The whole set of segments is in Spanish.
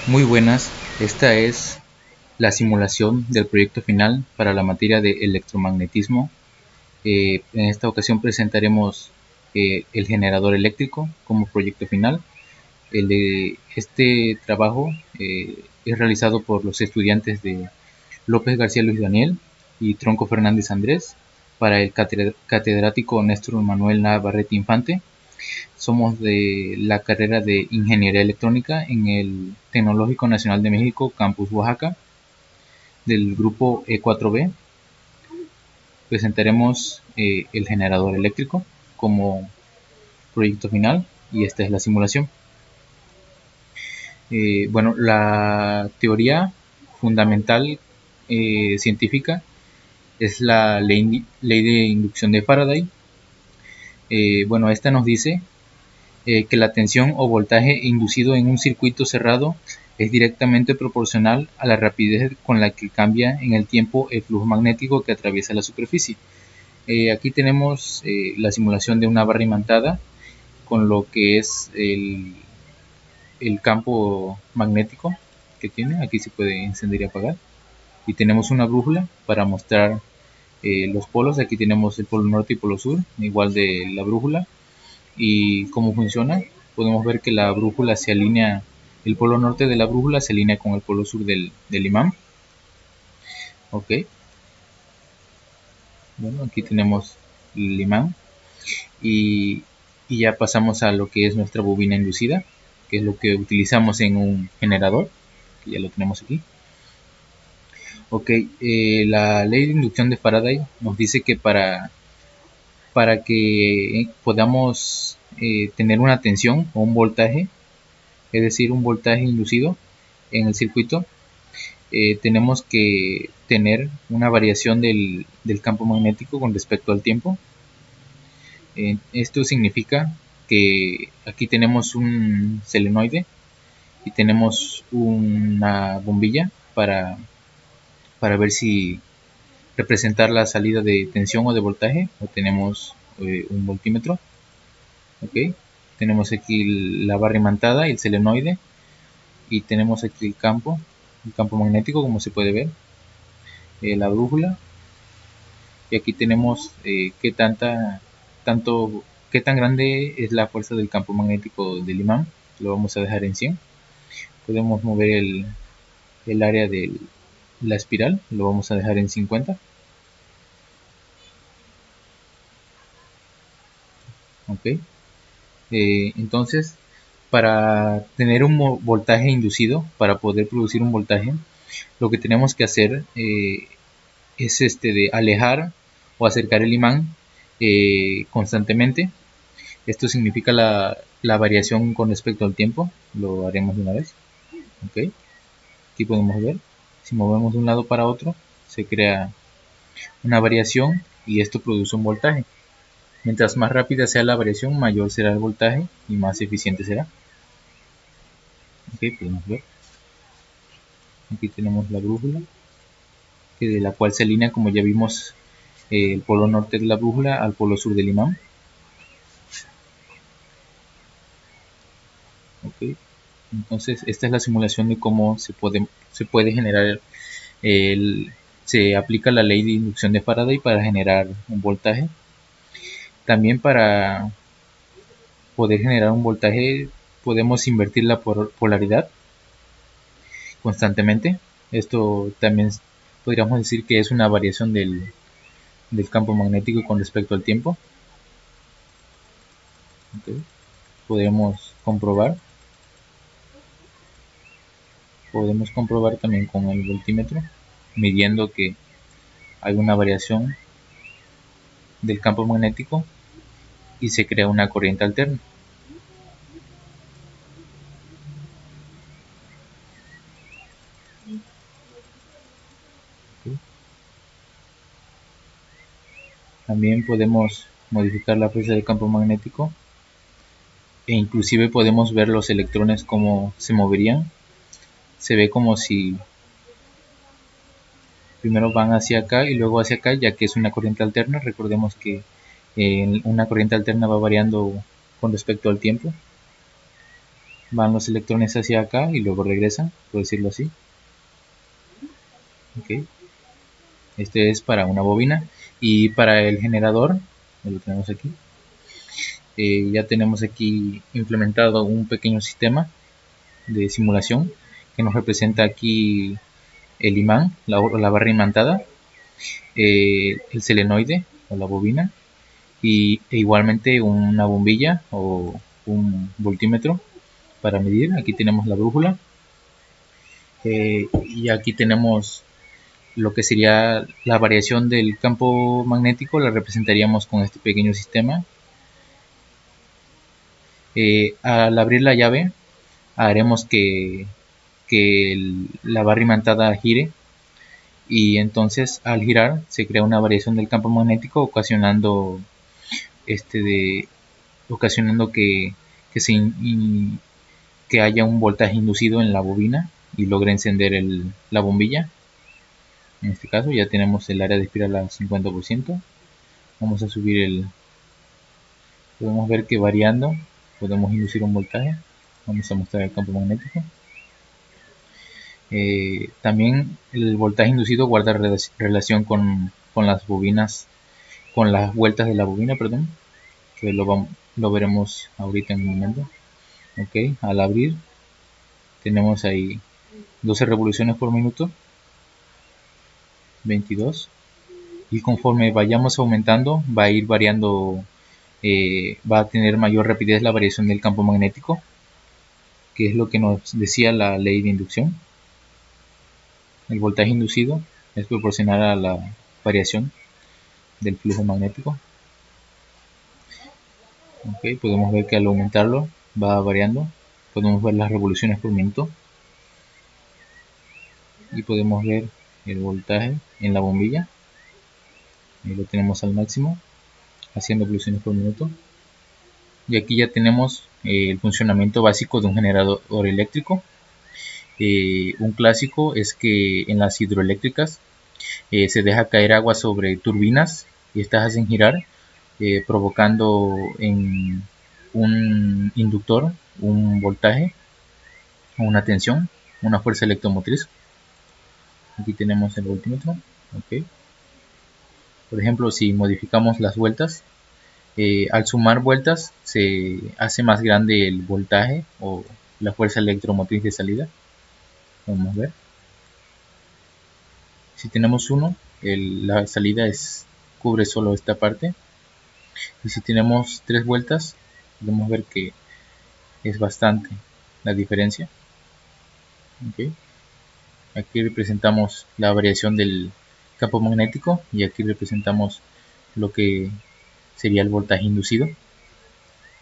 Muy buenas, esta es la simulación del proyecto final para la materia de electromagnetismo. En esta ocasión presentaremos el generador eléctrico como proyecto final. Este trabajo es realizado por los estudiantes de López García Luis Daniel y Tronco Fernández Andrés para el catedrático Néstor Manuel Navarrete Infante. Somos de la carrera de Ingeniería Electrónica en el Tecnológico Nacional de México, Campus Oaxaca, del grupo E4B. Presentaremos el generador eléctrico como proyecto final y esta es la simulación. Bueno, la teoría fundamental científica es la ley de inducción de Faraday. Bueno, esta nos dice que la tensión o voltaje inducido en un circuito cerrado es directamente proporcional a la rapidez con la que cambia en el tiempo el flujo magnético que atraviesa la superficie. Aquí tenemos la simulación de una barra imantada con lo que es el campo magnético que tiene. Aquí se puede encender y apagar. Y tenemos una brújula para mostrar los polos. Aquí tenemos el polo norte y polo sur, igual de la brújula. Y cómo funciona, podemos ver que la brújula se alinea, el polo norte de la brújula se alinea con el polo sur del imán. Ok, bueno, aquí tenemos el imán y, y ya pasamos a lo que es nuestra bobina inducida, que es lo que utilizamos en un generador, que ya lo tenemos aquí. Ok, la ley de inducción de Faraday nos dice que para que podamos tener una tensión o un voltaje, es decir, un voltaje inducido en el circuito, tenemos que tener una variación del campo magnético con respecto al tiempo. Esto significa que aquí tenemos un solenoide y tenemos una bombilla para ver si representar la salida de tensión o de voltaje, o tenemos un voltímetro. Okay. Tenemos aquí la barra imantada y el solenoide y tenemos aquí el campo magnético, como se puede ver, la brújula, y aquí tenemos qué tan grande es la fuerza del campo magnético del imán. Lo vamos a dejar en 100. Podemos mover el área de la espiral, lo vamos a dejar en 50. Ok, entonces para tener un voltaje inducido, para poder producir un voltaje, lo que tenemos que hacer es de alejar o acercar el imán constantemente. Esto significa la variación con respecto al tiempo. Lo haremos de una vez. Okay. Aquí podemos ver, si movemos de un lado para otro, se crea una variación y esto produce un voltaje. Mientras más rápida sea la variación, mayor será el voltaje y más eficiente será. Okay, podemos ver. Aquí tenemos la brújula, de la cual se alinea, como ya vimos, el polo norte de la brújula al polo sur del imán. Okay. Entonces, esta es la simulación de cómo se puede generar se aplica la ley de inducción de Faraday para generar un voltaje. También para poder generar un voltaje podemos invertir la polaridad constantemente. Esto también podríamos decir que es una variación del campo magnético con respecto al tiempo. Okay. Podemos comprobar también con el voltímetro, midiendo que hay una variación del campo magnético y se crea una corriente alterna. Okay. También podemos modificar la fuerza del campo magnético e inclusive podemos ver los electrones cómo se moverían. Se ve como si primero van hacia acá y luego hacia acá, ya que es una corriente alterna. Recordemos que una corriente alterna va variando con respecto al tiempo. van los electrones hacia acá y luego regresan, por decirlo así. Okay. Este es para una bobina. Y para el generador, lo tenemos aquí. Ya tenemos aquí implementado un pequeño sistema de simulación que nos representa aquí el imán, la barra imantada, el selenoide o la bobina, e igualmente una bombilla o un voltímetro para medir. Aquí tenemos la brújula, y aquí tenemos lo que sería la variación del campo magnético, la representaríamos con este pequeño sistema. Al abrir la llave haremos que la barra imantada gire, y entonces al girar se crea una variación del campo magnético ocasionando que, se que haya un voltaje inducido en la bobina y logre encender la bombilla. En este caso ya tenemos el área de espiral al 50%. Vamos a subir podemos ver que variando podemos inducir un voltaje. Vamos a mostrar el campo magnético. También el voltaje inducido guarda relación con las bobinas, con las vueltas de la bobina, perdón, que lo veremos ahorita en un momento. Ok, al abrir tenemos ahí 12 revoluciones por minuto, 22, y conforme vayamos aumentando va a ir variando, va a tener mayor rapidez la variación del campo magnético, que es lo que nos decía la ley de inducción. El voltaje inducido es proporcional a la variación del flujo magnético. Okay, podemos ver que al aumentarlo va variando. Podemos ver las revoluciones por minuto y podemos ver el voltaje en la bombilla. Ahí lo tenemos al máximo, haciendo revoluciones por minuto. Y aquí ya tenemos el funcionamiento básico de un generador eléctrico. Un clásico es que en las hidroeléctricas se deja caer agua sobre turbinas y estas hacen girar, provocando en un inductor un voltaje, una tensión, una fuerza electromotriz. Aquí tenemos el voltímetro. Okay. Por ejemplo, si modificamos las vueltas, al sumar vueltas se hace más grande el voltaje o la fuerza electromotriz de salida. Vamos a ver. Si tenemos 1, la salida cubre solo esta parte. Y si tenemos 3 vueltas, podemos ver que es bastante la diferencia. Okay. Aquí representamos la variación del campo magnético y aquí representamos lo que sería el voltaje inducido.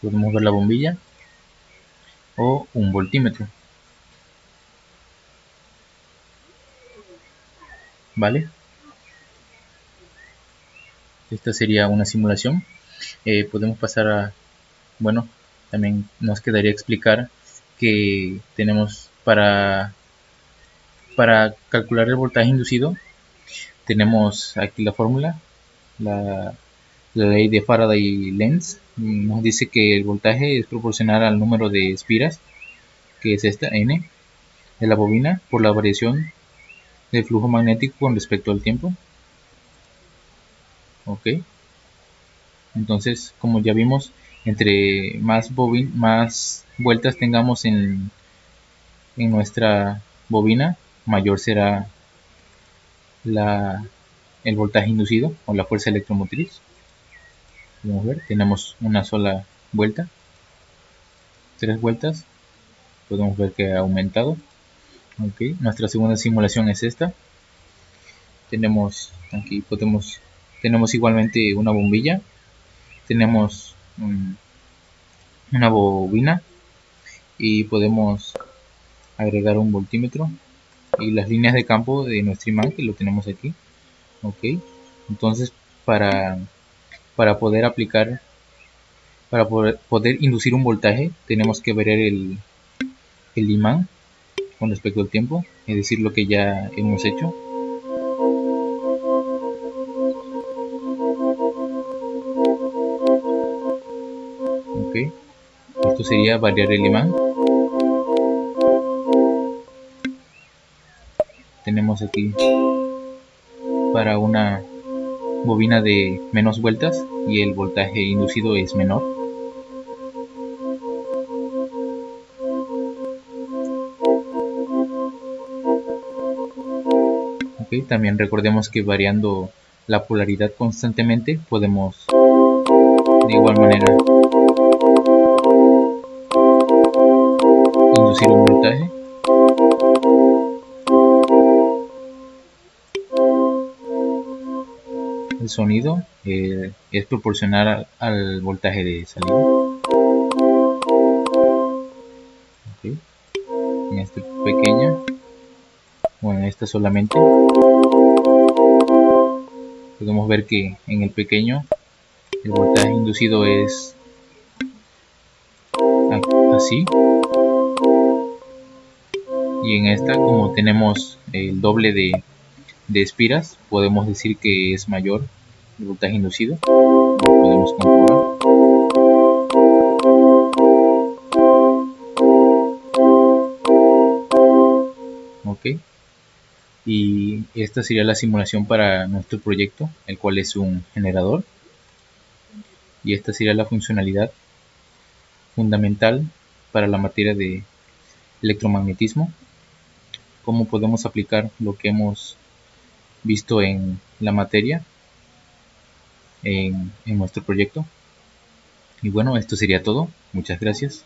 Podemos ver la bombilla o un voltímetro. ¿Vale? Esta sería una simulación. Podemos pasar a, bueno, también nos quedaría explicar que tenemos para calcular el voltaje inducido, tenemos aquí la fórmula, la ley de Faraday-Lenz nos dice que el voltaje es proporcional al número de espiras, que es esta n, de la bobina por la variación del flujo magnético con respecto al tiempo. Ok, entonces como ya vimos, entre más vueltas tengamos en nuestra bobina, mayor será el voltaje inducido o la fuerza electromotriz. Vamos a ver, tenemos una sola vuelta, 3 vueltas, podemos ver que ha aumentado. Okay. Nuestra segunda simulación es esta. Tenemos aquí, tenemos igualmente una bombilla, tenemos una bobina y podemos agregar un voltímetro y las líneas de campo de nuestro imán, que lo tenemos aquí. Ok, entonces para poder aplicar, para poder inducir un voltaje, tenemos que ver el imán con respecto al tiempo, es decir, lo que ya hemos hecho. Ok, esto sería variar el imán. tenemos aquí para una bobina de menos vueltas y el voltaje inducido es menor. Okay, también recordemos que variando la polaridad constantemente podemos de igual manera inducir un voltaje. El sonido es proporcional al voltaje de salida. Okay. En esta pequeña, o en esta solamente, podemos ver que en el pequeño el voltaje inducido es así, y en esta, como tenemos el doble de espiras, podemos decir que es mayor el voltaje inducido. Lo podemos comprobar. Ok, y esta sería la simulación para nuestro proyecto, el cual es un generador, y esta sería la funcionalidad fundamental para la materia de electromagnetismo. Cómo podemos aplicar lo que hemos visto en la materia en nuestro proyecto. Y bueno, esto sería todo. Muchas gracias.